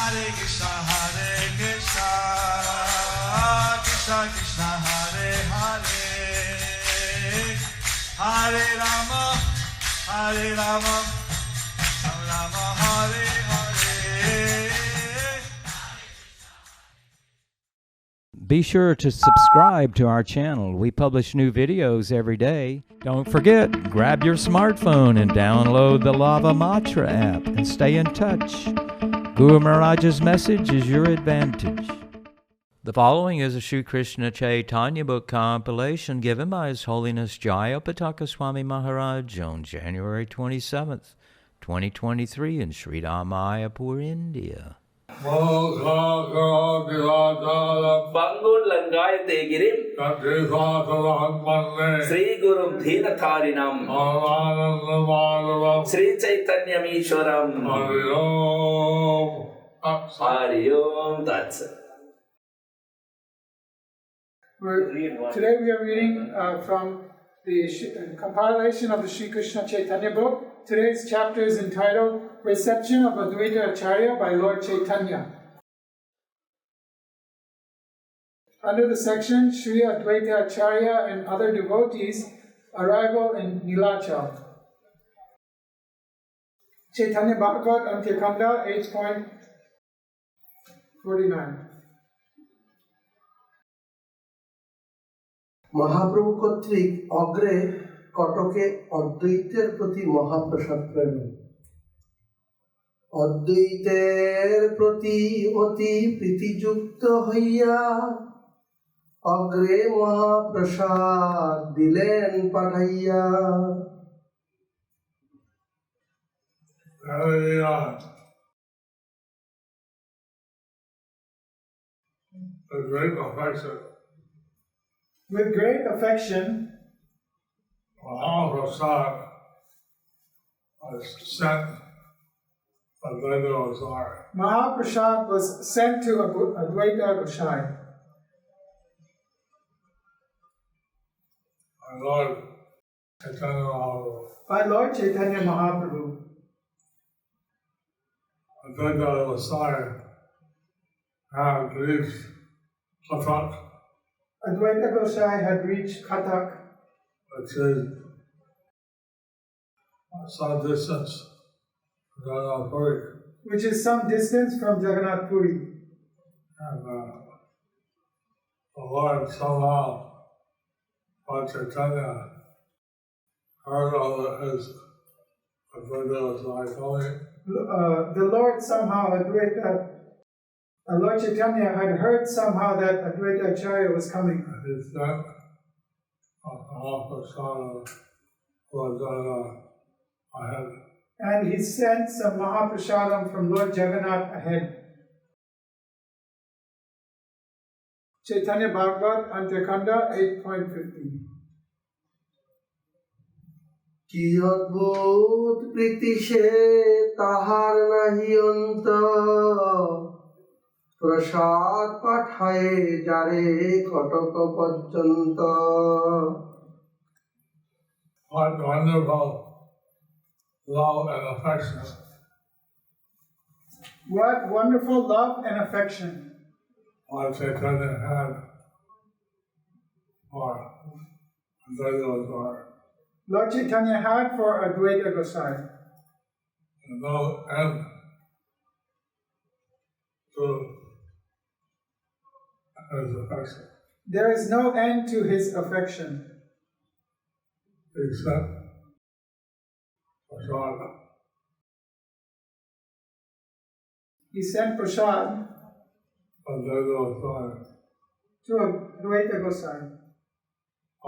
Hare Krishna, Krishna Krishna, Hare Hare, Hare Rama, Rama Rama, Hare Hare. Be sure to subscribe to our channel. We publish new videos every day. Don't forget, grab your smartphone and download the Lava Matra app and stay in touch. Guru Maharaj's message is your advantage. The following is a Sri Krishna Chaitanya book compilation given by His Holiness Jayapataka Swami Maharaj on January 27th, 2023 in Sri Mayapur, India. Bangun Langayate Girim Sri Gurum Dhinatharinam Sri Chaitanya Ishwaram Hari Om Tat Sat. Today we are reading from the compilation of the Sri Krishna Chaitanya book. Today's chapter is entitled Reception of Advaita Acharya by Lord Chaitanya. Under the section Sri Advaita Acharya and Other Devotees, Arrival in Nilachal. Chaitanya Bhagavat Antyakanda 8.49. Mahaprabhu কর্তৃক অগ্রে কটকে অদ্বৈতের প্রতি মহাপ্রসাদ প্রেরণ। অদ্বৈতের প্রতি অতি প্রীতিযুক্ত হইয়া অগ্রে মহাপ্রসাদ দিলেন পাঠাইয়া। With great affection, Mahaprasad was sent Advaita Gosai. Mahaprasad was sent to Advaita Gosai. My Lord Chaitanya Mahaprabhu. By Lord Chaitanya Mahaprabhu. Advaita Gosai had reached Kathak, Advaita Gosai had reached Kathak, which is some distance from Jagannath Puri. which is some distance from Jagannath Puri. And the Lord somehow, Lord Chaitanya, heard all of his Advaita Gosai coming. The Lord somehow, Lord Chaitanya had heard somehow that Advaita Acharya was coming. He sent Mahaprasad Lord Jagannath ahead. And he sent some Mahaprasadam from Lord Jagannath ahead. Chaitanya Bhagavat Antyakanda 8.50. কি অদ্ভুত প্রীতি সে তাহার নাহি অন্ত, প্রসাদ পাঠায়ে যারে কটক পর্যন্ত। What wonderful love and affection What wonderful love and affection Lord Chaitanya had for Advaita Gosai. Lord Chaitanya had for Advaita Gosai. And no end to his affection. There is no end to his affection. Except Prasad. He sent prasad Advaita Gosai to Advaita Gosai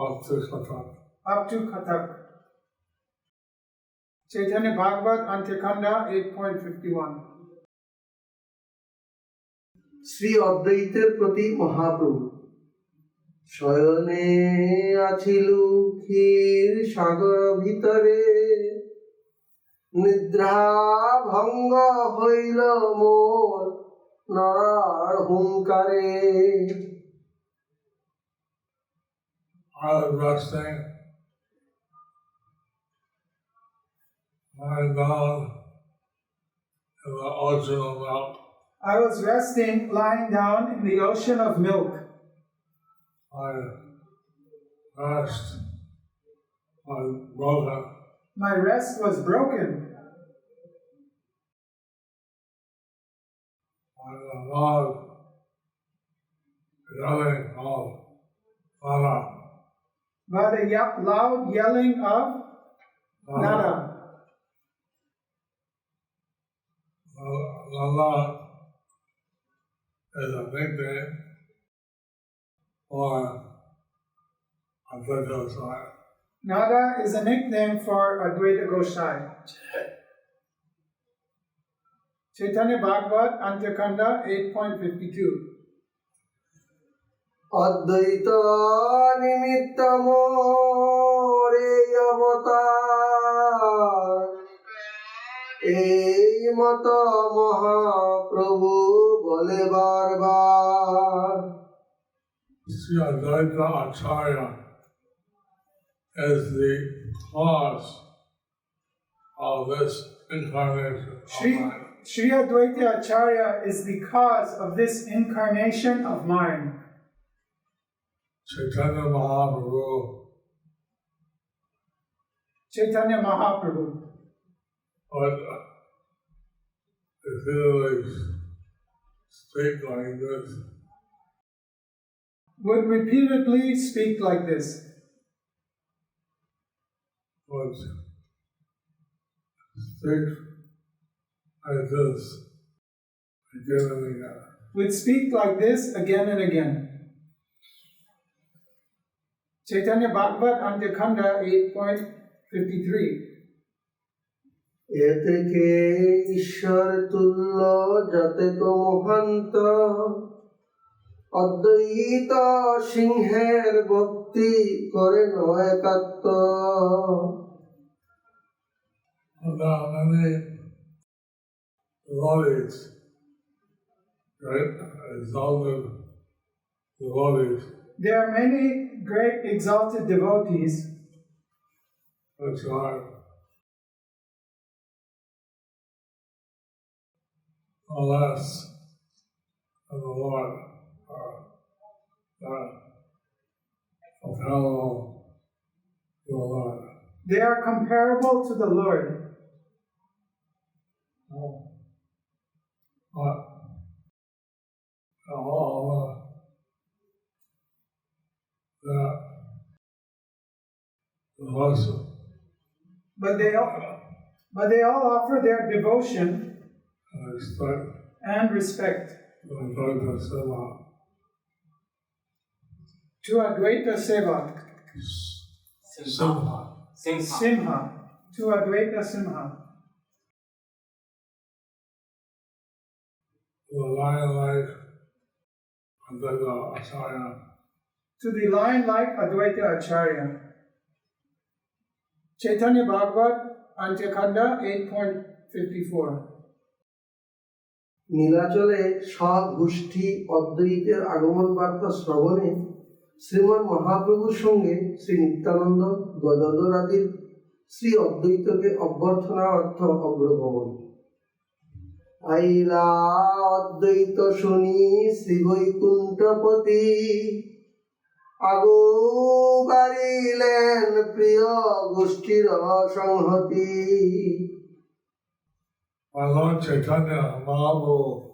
up to Kathak. up to Kathak. Chaitanya Bhagavat Antyakanda 8.51. Shri অদ্বৈতের প্রতি মহাপ্রভু শয়নে আছিল ক্ষীর সাগর ভিতরে, নিদ্রা ভঙ্গ হইল মোর নরার হুঙ্কারে। I was resting, lying down in the ocean of milk. I was resting, lying down in the ocean of milk. My rest was broken. My rest was broken. By the loud yelling of Nada. By the loud yelling of Nada. Nada is a nickname for Advaita Gosai. Nada is a nickname for Advaita Gosai. Chaitanya Bhagavat, Antyakanda 8.52. অদ্বৈত নিমিত্ত মোরে অবতার এই মত মহাপ্রভু বলে বারবার Sri Advaita Acharya is the cause of this incarnation of mine. Sri Advaita Acharya is the cause of this incarnation of mine. Chaitanya Mahaprabhu Chaitanya Mahaprabhu would repeatedly speak like this. would repeatedly speak like this. Would speak like this again and again. Would speak like this again and again. Chaitanya Bhagavat, Antyakanda 8.53. এ থেকে ঈশ্বর তুল্য যতেক মহান্ত অদ্বৈত সিংহের ভক্তি করে নয়কাত্ম There are many devotees, right? Exalted devotees, There are many great exalted devotees which are no less than the Lord, are comparable to the Lord. They are comparable to the Lord. But all that devotion But they all offer their devotion and respect and respect to the Advaita Seva. to Advaita Seva, Simha, to Advaita Simha, To the lion like Advaita Acharya, to the lion-like Advaita Acharya. Chaitanya Bhagavat, Antyakanda 8.54. নীলাচলে স্বগোষ্ঠী অদ্বৈতের আগমন বার্তা শ্রবণে শ্রীমন মহাপ্রভুর সঙ্গে শ্রী নিত্যানন্দ গদাধর আদির শ্রী অদ্বৈতকে অভ্যর্থনা অর্থ অগ্রগমন আইলা অদ্বৈত শুনি শ্রী বৈকুণ্ঠপতি আগো বাড়িলেন প্রিয় গোষ্ঠীর সংহতি my Lord Chaitanya Mahaprabhu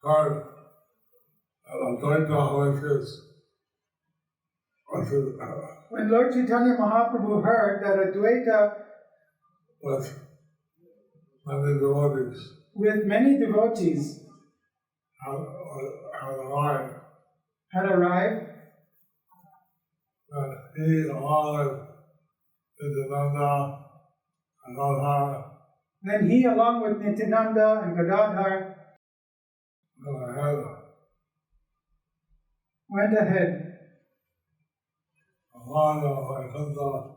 heard that Advaita When Lord Chaitanya Mahaprabhu heard that Advaita with many devotees with many devotees had arrived, had arrived, that he along with Nityananda and Gadadhar then he, along with Nityananda and Gadadhar, went ahead along the Vaikuntha,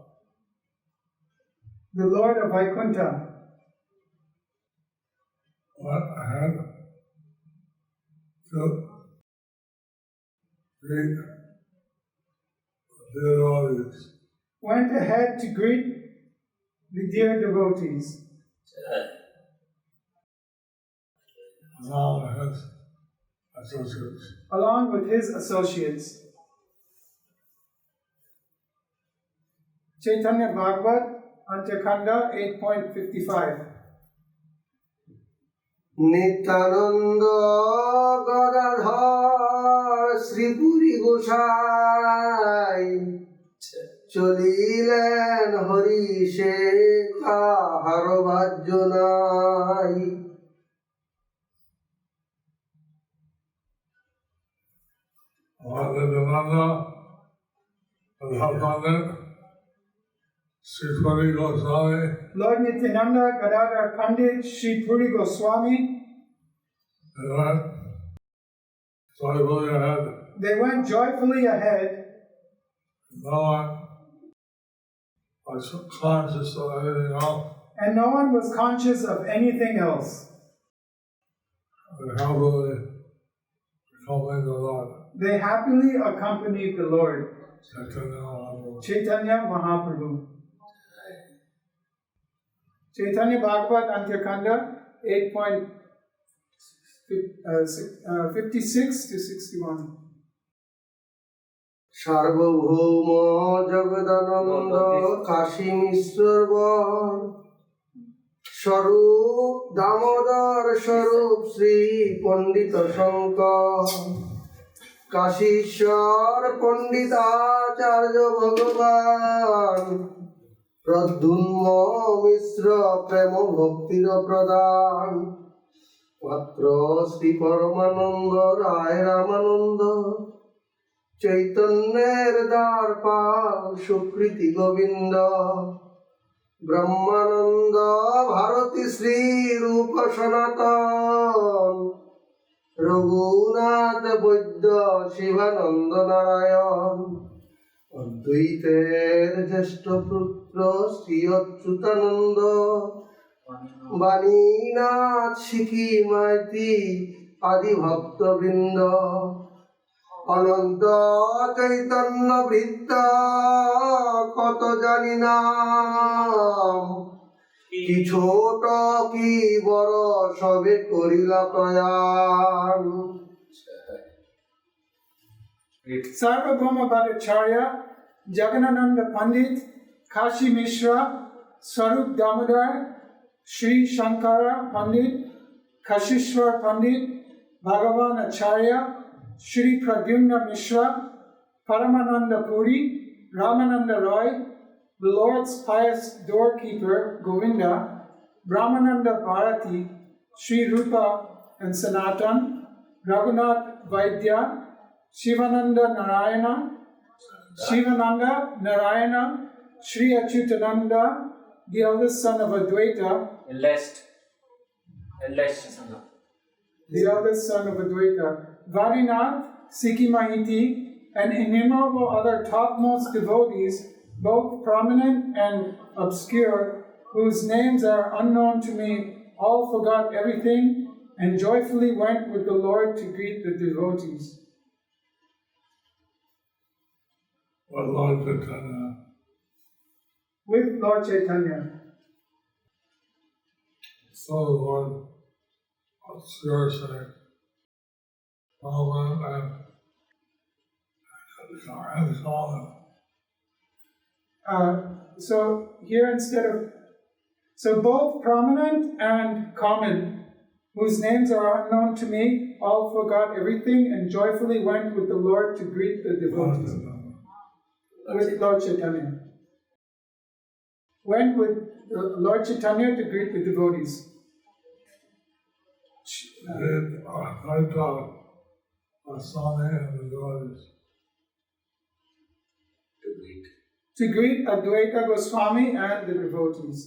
the Lord of Vaikuntha went ahead to greet the devotees. went ahead to greet the dear devotees. along with his associates. along with his associates. Chaitanya Bhagavat, Antyakanda 8.55. Nityananda Gadadhar শ্রীপুরী গোসাই চলিলেন হরিষে কাহার বাহ্য নাই। Nityananda, Pandit, Sri Puri Goswami, Lord Nityananda, Gadadhar Pandit, Sri Puri Goswami, they went joyfully ahead. they went joyfully ahead. No one was conscious of anything else. And no one was conscious of anything else. They happily accompanied the Lord, They happily accompanied the Lord, Chaitanya Mahaprabhu. Chaitanya Mahaprabhu. Chaitanya Bhagavat Antyakanda 8.56 to 61. সার্বভৌম জগদানন্দ কাশী মিশ্রর বর স্বরূপ দামোদর স্বরূপ শ্রী পণ্ডিত শঙ্কর কাশীশ্বর পণ্ডিতাচার্য ভগবান প্রদ্যুম্ন মিশ্র প্রেম ভক্তির প্রদান মাত্র শ্রী পরমানন্দ রায় রামানন্দ চৈতন্যের দ্বার পাল সুকৃতি গোবিন্দ ব্রহ্মানন্দ ভারতী শ্রী রূপ সনাতন রঘুনাথ বৈদ্য শিবানন্দ নারায়ণ অদ্বৈতের জ্যেষ্ঠ পুত্র শ্রী অচ্যুতানন্দ বাণীনাথ শিখি মাইতি আদি ভক্তবৃন্দ অনন্ত চৈতন্য বৃত্ত কত জানি নাম কি ছোট কি বড় সবে করিলা প্রয়াণ। Sarvabhauma Bhattacharya, Jagannananda Pandit, Kashi Mishra, Swarup Damodar, Sri Shankara Pandit, Kashishwar Pandit, Bhagavan Acharya, Sri Pradyumna Mishra, Paramananda Puri, Ramananda Roy, the Lord's pious doorkeeper Govinda, Brahmananda Bharati, Sri Rupa and Sanatan, Raghunath Vaidya, Shivananda Narayana, Sri Achyutananda, the eldest son of Advaita, the eldest son of Advaita, Varinath, Sikhi Mahiti, and innumerable other topmost devotees, both prominent and obscure, whose names are unknown to me, all forgot everything and joyfully went with the Lord to greet the devotees. With Lord Chaitanya. With Lord Chaitanya. So the Lord obscure saying, prominent and common. So here so both prominent and common, whose names are unknown to me, all forgot everything and joyfully went with the Lord to greet the devotees. With Lord Chaitanya. Went with Lord Chaitanya to greet the devotees. I taught Swami and the devotees. To greet Advaita Goswami and the devotees.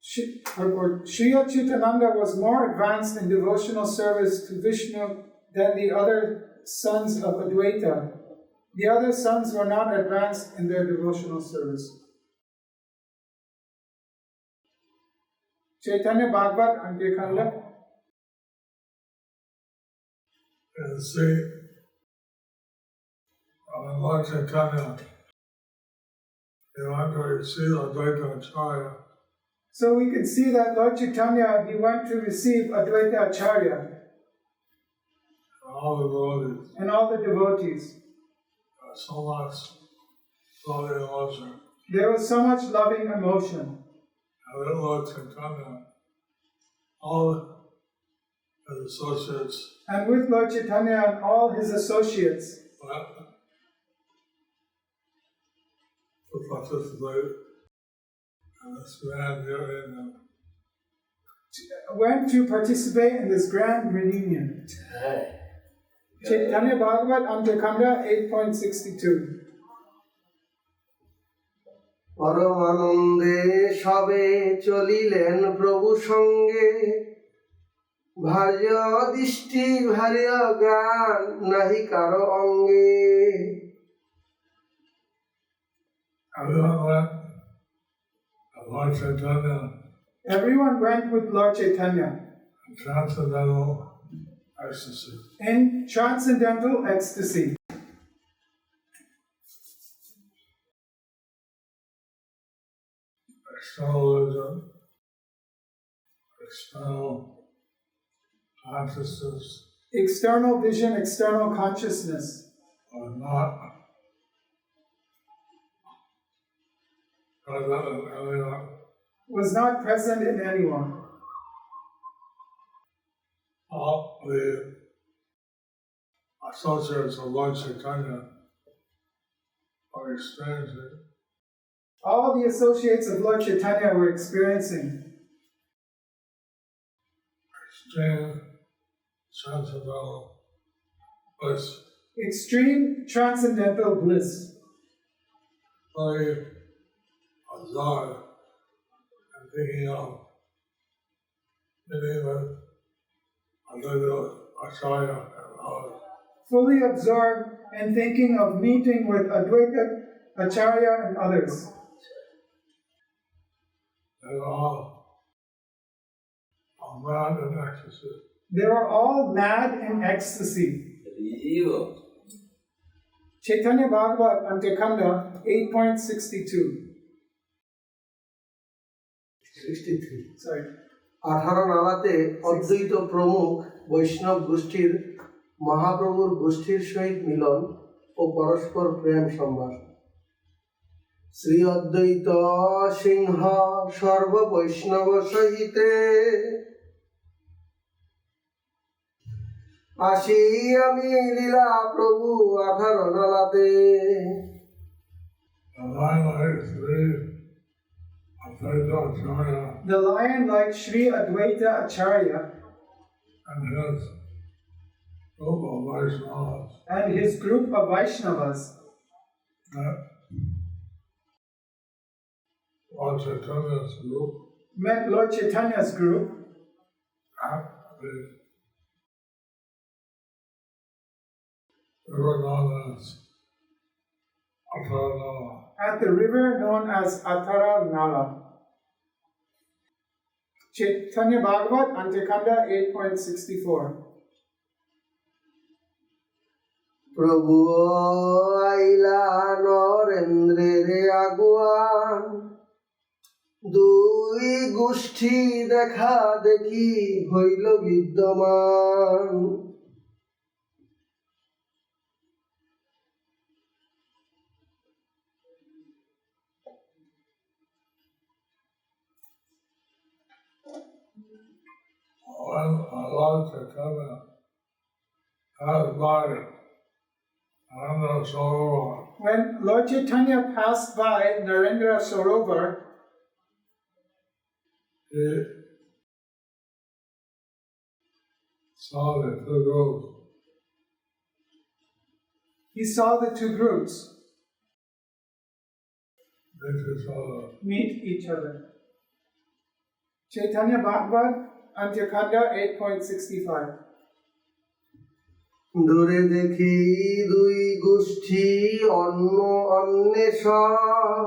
Sri Achyutananda was more advanced in devotional service to Vishnu than the other sons of Advaita. The other sons were not advanced in their devotional service. Chaitanya Bhagavat Antyakanda. And see, Lord Chaitanya, he went to see the Advaita Acharya So we can see that Lord Chaitanya, he went to receive Advaita Acharya all the devotees. and all the devotees. So much loving emotion. There was so much loving emotion. And then Lord Chaitanya, all his associates And with Lord Chaitanya and all his associates went to participate in this grand reunion. went to participate in this grand reunion. Chaitanya Bhagavat Amtakanda 8.62. পরমানন্দে সবে চলিলেন প্রভু সঙ্গে ভার্য দৃষ্টি ভার্য জ্ঞান নাহি কারো অঙ্গে Everyone went to Lord Chaitanya Everyone went with Lord Chaitanya in transcendental ecstasy. in transcendental ecstasy. External vision, external consciousness External vision, external consciousness are not present in anyone. was not present in anyone. All the associates of Lord Chaitanya are experiencing All the associates of Lord Chaitanya were experiencing extreme transcendental bliss. extreme transcendental bliss. Really absorbed and thinking of meeting with Advaita Acharya and others. Fully absorbed and thinking of meeting with Advaita Acharya and others. They were all mad in ecstasy. They were all mad in ecstasy. Chaitanya Bhagavat Antakanda 8.62. 63 Sorry. 18 নালাতে অদ্বৈত প্রমুখ বৈষ্ণব গোষ্ঠীর মহাপ্রভুর গোষ্ঠীর সহিত মিলন ও পরস্পর প্রেম সংবাদ শ্রী অদ্বৈত সিংহ সর্ব বৈষ্ণব সহিতে আসি আমি লীলা প্রভু 18 নালাতে The lion like Sri Advaita Acharya The lion like Sri Advaita Acharya and his group of Vaishnavas and his group of Vaishnavas that Lord Chaitanya's group met Lord Chaitanya's group at the river known as Atharana. at the river known as Athara Nala. Chaitanya Bhagavat Antakanda 8.64. প্রভু আইলা নরেন্দ্রের আগুয়ান দুই গোষ্ঠী দেখা দেখি হইল বিদ্যমান When Lord Chaitanya passed by Narendra Sarovar, When Lord Chaitanya passed by Narendra Sarovar, he saw the two groups he saw the two groups meet each other. meet each other. Chaitanya Bhagavat Antakanda 8.65. দূরে দেখি দুই গোষ্ঠী অন্য অন্বেষণ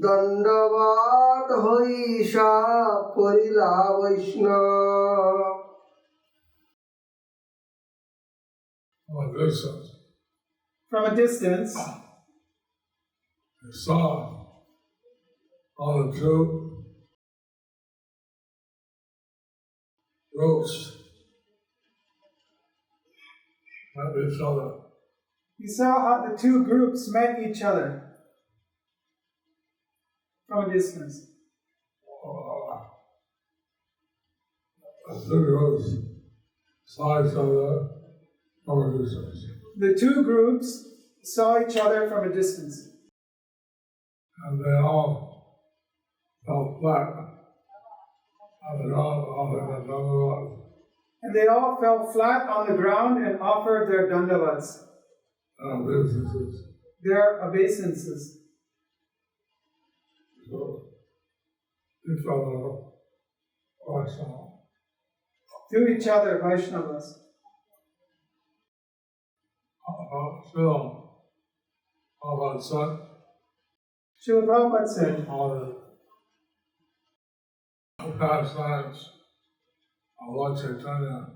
দণ্ডবাদ হই সাপ করিলা বৈষ্ণব From a distance, From a distance, he saw all the two groups met each other. He saw how the two groups met each other from a distance. The two groups saw each other from a distance. The two groups saw each other from a distance. And they all fell flat on the ground, And they all fell flat on the ground and offered their dandavats, businesses. their obeisances. So, each other, Vaishnava. To each other, Vaishnavas. Still, about son, Srila Prabhupada said, all the pastimes of Lord Chaitanya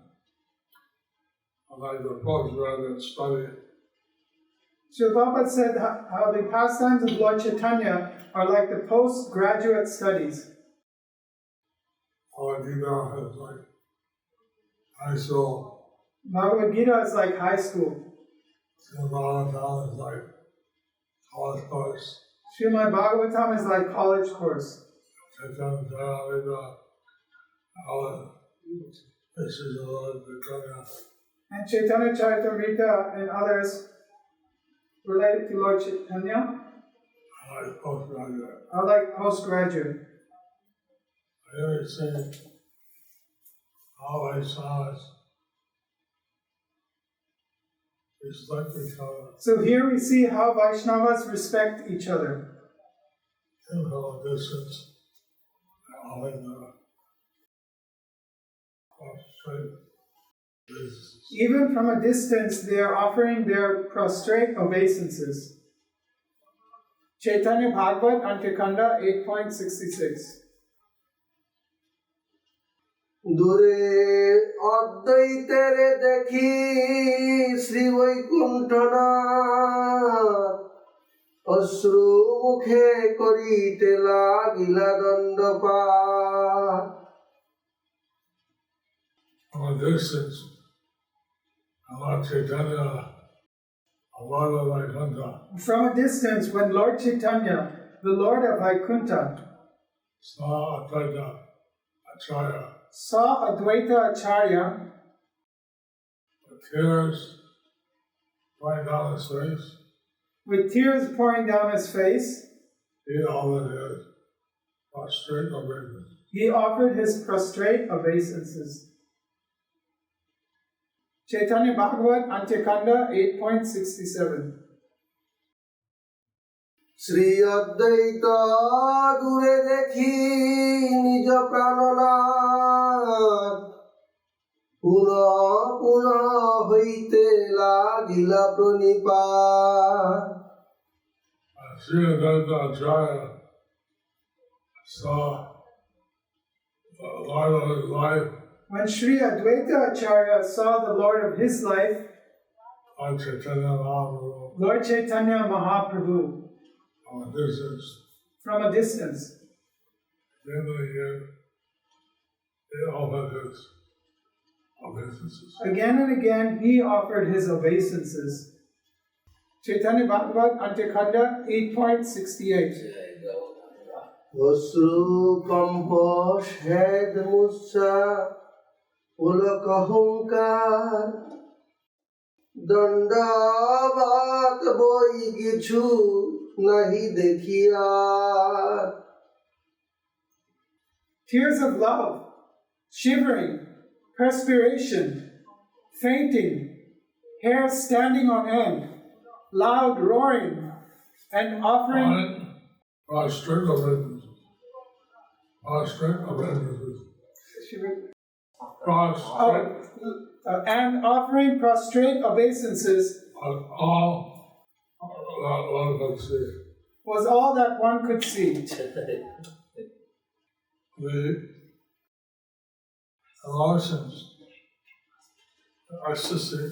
are like the postgraduate study. Srila Prabhupada said how the pastimes of Lord Chaitanya are like the postgraduate studies. Lord Gita is like high school. Bhagavad Gita is like high school. Bhagavatam is like college course. Srimad Bhagavatam is like college course. Chaitanya Charitamrita, all the issues of Lord Chaitanya And Chaitanya Charitamrita and others related to Lord Chaitanya are like postgraduate. are like postgraduate. I always say, all Vaishnavas respect each other. So here we see how Vaishnavas respect each other. And from a distance, all in the prostrate obeisances. Even from a distance, they are offering their prostrate obeisances. Chaitanya Bhagavat, Antikanda 8.66. দূরে অদ্বৈতেরে দেখি শ্রী বৈকুণ্ঠনাথ অশ্রু মুখে করিতে লাগিলা Dandapat From a distance, Lord Chaitanya, Lord of Vaikuntha, From a distance, when Lord Chaitanya, the Lord of Vaikuntha, saw Advaita Acharya saw Advaita Acharya with tears pouring down his face, with tears pouring down his face, he offered his prostrate obeisances. he offered his prostrate obeisances. Chaitanya Bhagavat, Antikanda 8.67. Shri অদ্বৈত দূরে দেখি নিজ প্রাণনাথ পুনঃ পুনঃ হইতে লাগিলা প্রণিপাত Sri Advaita Acharya saw the Lord of his life, When Sri Advaita Acharya saw the Lord of his life, Lord Chaitanya Mahaprabhu, Lord Chaitanya Mahaprabhu, from a distance, from a distance, then he offered his obeisances. again and again he offered his obeisances. Chaitanya Bhagavat, Antikanda 8.68. অশ্রু comp হেদ মুসা পুলক হুঙ্কার দণ্ডাবাত বই কিছু নাহি দেখিয়ার Tears of love, shivering, perspiration, fainting, hair standing on end, loud roaring, and offering Prostrate obeisances. Prostrate obeisances. Prostrate and offering prostrate obeisances on all that one could see. was all that one could see. The emotions, the ecstasy,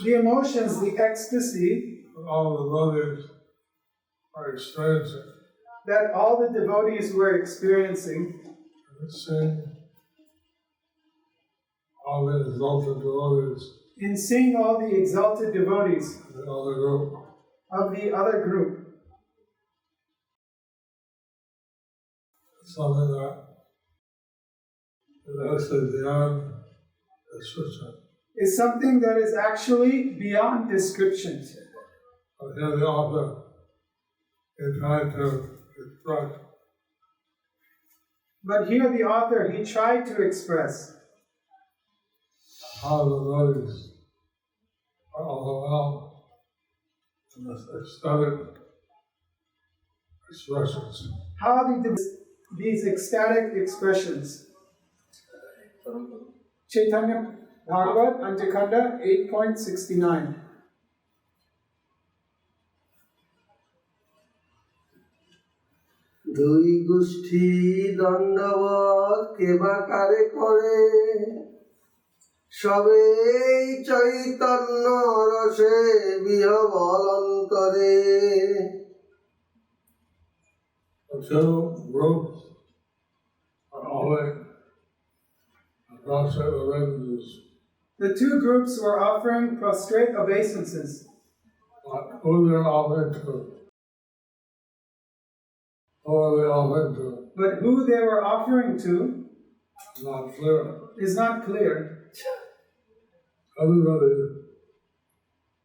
The emotions, the ecstasy all the devotees are experiencing. that all the devotees were experiencing, They sing all the exalted devotees in seeing all the exalted devotees of the other group. of the other group. It's something that is actually beyond description. Is something that is actually beyond description. But here the author is trying to express But here the author, he tried to express how the devotees are overwhelmed in this ecstatic expressions. how these ecstatic expressions. Chaitanya Bhagavat, Antikanda 8.69. দুই গোষ্ঠী দণ্ডবত কেবা কারে করে সবেই চৈতন্য রসে বিহবল অন্তরে The two groups are offering prostrate obeisances. The two groups were offering prostrate obeisances. But who they're offering to? Who are they offering to? But who they were offering to Not clear. is not clear. Everybody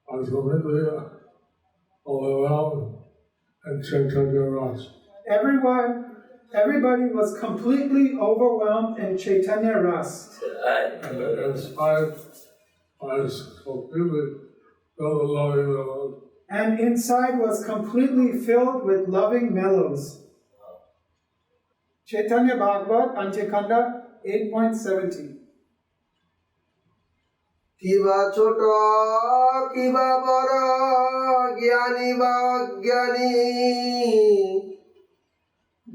was completely overwhelmed and Chaitanya Ras. Everybody was completely overwhelmed in Chaitanya Ras. And inspired was completely filled with loving love. And inside was completely filled with loving mellows. Chaitanya Bhagavat, Antikanda 8.70. কিবা ছোট কিবা বড় জ্ঞানী বা অজ্ঞানী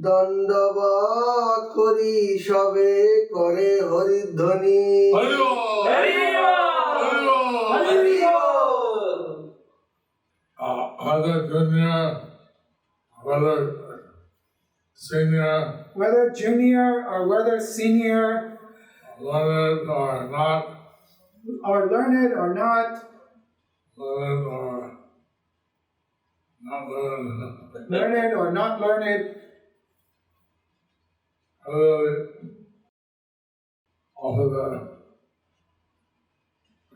দণ্ডবত করি সবে করে হরিধ্বনি Whether junior, whether senior, Whether junior or whether senior, learned or not, or learned or not, learned or not learned, learned or not learned, really offer the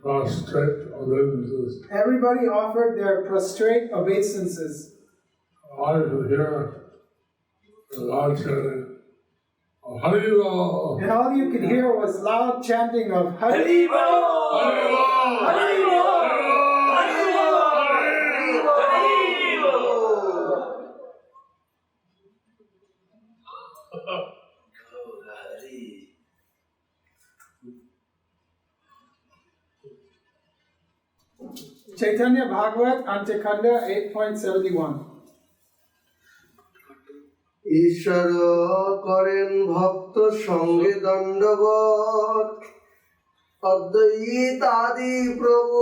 prostrate obeisances. everybody offered their prostrate obeisances. I could hear the loud chanting of Haribo. And all you could hear was loud chanting of Haribo! Haribo! Haribo! Chaitanya Bhagavat, Antikanda 8.71. ঈশ্বর করেন ভক্ত সঙ্গে দণ্ডবত অদ্বৈত আদি প্রভু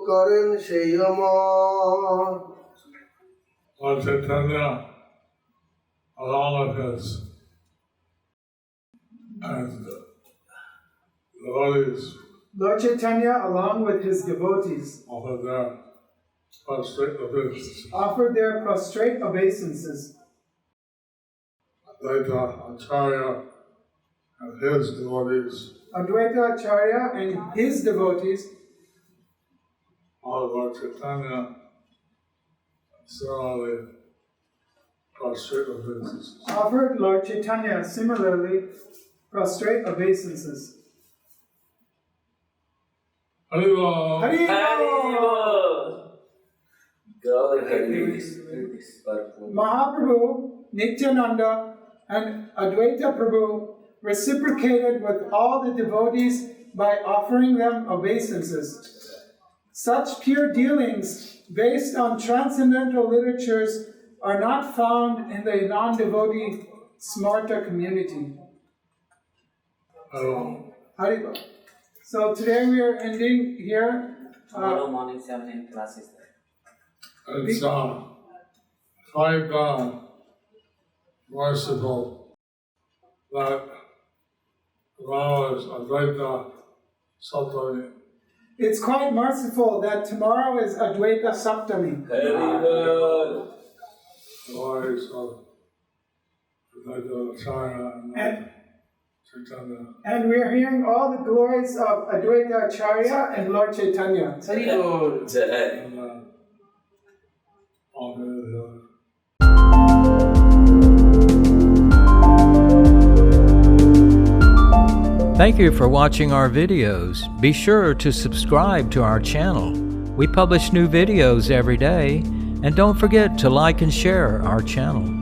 করেন সেই অমর Lord Chaitanya, along with his and devotees, Lord Chaitanya, along with his devotees, offered their prostrate obeisances. offered their prostrate obeisances. Advaita Acharya and his devotees, Advaita Acharya and his devotees all Lord Chaitanya, similarly prostrate obeisances. offered Lord Chaitanya similarly prostrate obeisances. Haribo! Haribo! Mahaprabhu, Nityananda, and Advaita Prabhu reciprocated with all the devotees by offering them obeisances. Such pure dealings based on transcendental literatures are not found in the non-devotee Smarta community. Haribo. So today we are ending here. Tomorrow morning 7 class is there. It's quite merciful that allows Advaita Saptami. It's quite merciful that tomorrow is Advaita Saptami. Glories of Acharya and Chaitanya. And we are hearing all the glories of Advaita Acharya and Lord Chaitanya. Very good. Jai. And all good. Thank you for watching our videos. Be sure to subscribe to our channel. We publish new videos every day, and don't forget to like and share our channel.